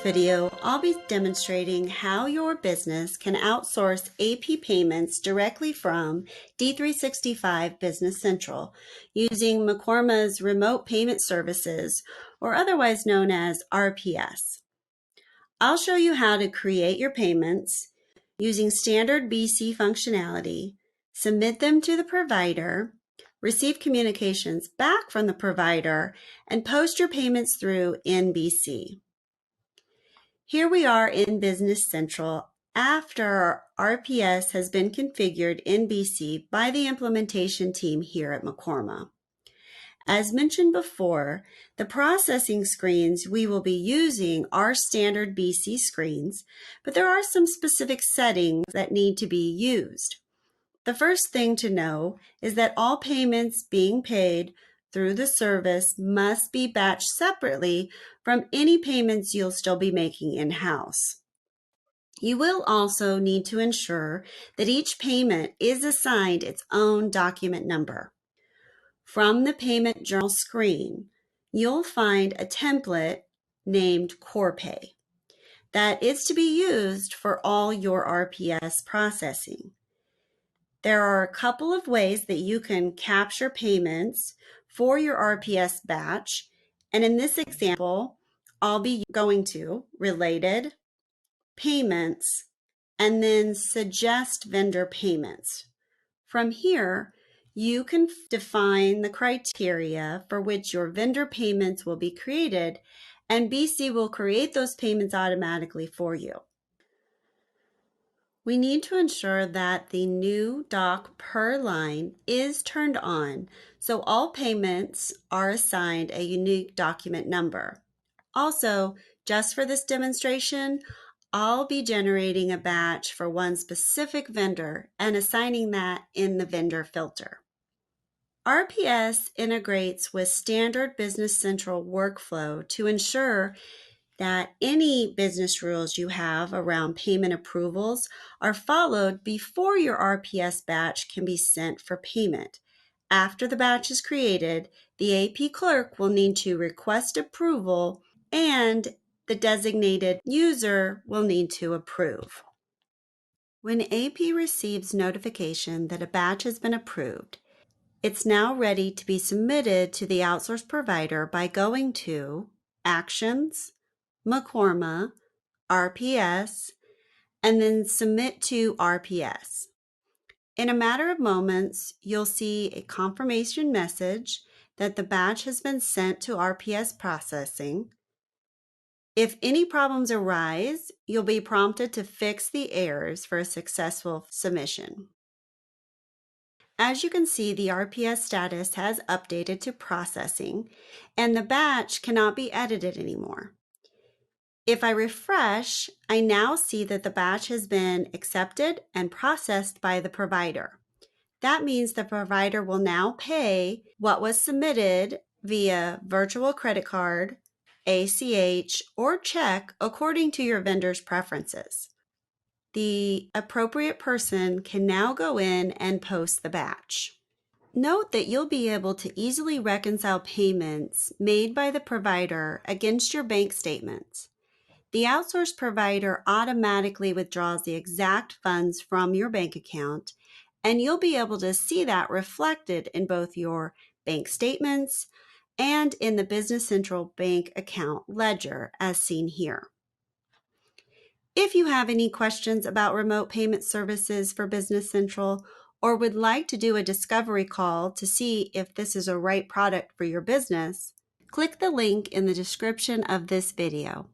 video, I'll be demonstrating how your business can outsource AP payments directly from D365 Business Central using Mekorma's Remote Payment Services, or otherwise known as RPS. I'll show you how to create your payments using standard BC functionality, submit them to the provider, receive communications back from the provider, and post your payments through NBC. Here we are in Business Central after RPS has been configured in BC by the implementation team here at Mekorma. As mentioned before, the processing screens we will be using are standard BC screens, but there are some specific settings that need to be used. The first thing to know is that all payments being paid through the service must be batched separately from any payments you'll still be making in-house. You will also need to ensure that each payment is assigned its own document number. From the payment journal screen, you'll find a template named CorePay that is to be used for all your RPS processing. There are a couple of ways that you can capture payments for your RPS batch, and in this example, I'll be going to Related, Payments, and then Suggest Vendor Payments. From here, you can define the criteria for which your vendor payments will be created, and BC will create those payments automatically for you. We need to ensure that the new doc per line is turned on, so all payments are assigned a unique document number. Also, just for this demonstration, I'll be generating a batch for one specific vendor and assigning that in the vendor filter. RPS integrates with standard Business Central workflow to ensure that any business rules you have around payment approvals are followed before your RPS batch can be sent for payment. After the batch is created, the AP clerk will need to request approval and the designated user will need to approve. When AP receives notification that a batch has been approved, it's now ready to be submitted to the outsource provider by going to Actions, Mekorma, RPS, and then Submit to RPS. In a matter of moments, you'll see a confirmation message that the batch has been sent to RPS processing. If any problems arise, you'll be prompted to fix the errors for a successful submission. As you can see, the RPS status has updated to processing, and the batch cannot be edited anymore. If I refresh, I now see that the batch has been accepted and processed by the provider. That means the provider will now pay what was submitted via virtual credit card, ACH, or check according to your vendor's preferences. The appropriate person can now go in and post the batch. Note that you'll be able to easily reconcile payments made by the provider against your bank statements. The outsource provider automatically withdraws the exact funds from your bank account, and you'll be able to see that reflected in both your bank statements and in the Business Central bank account ledger as seen here. If you have any questions about remote payment services for Business Central or would like to do a discovery call to see if this is a right product for your business, click the link in the description of this video.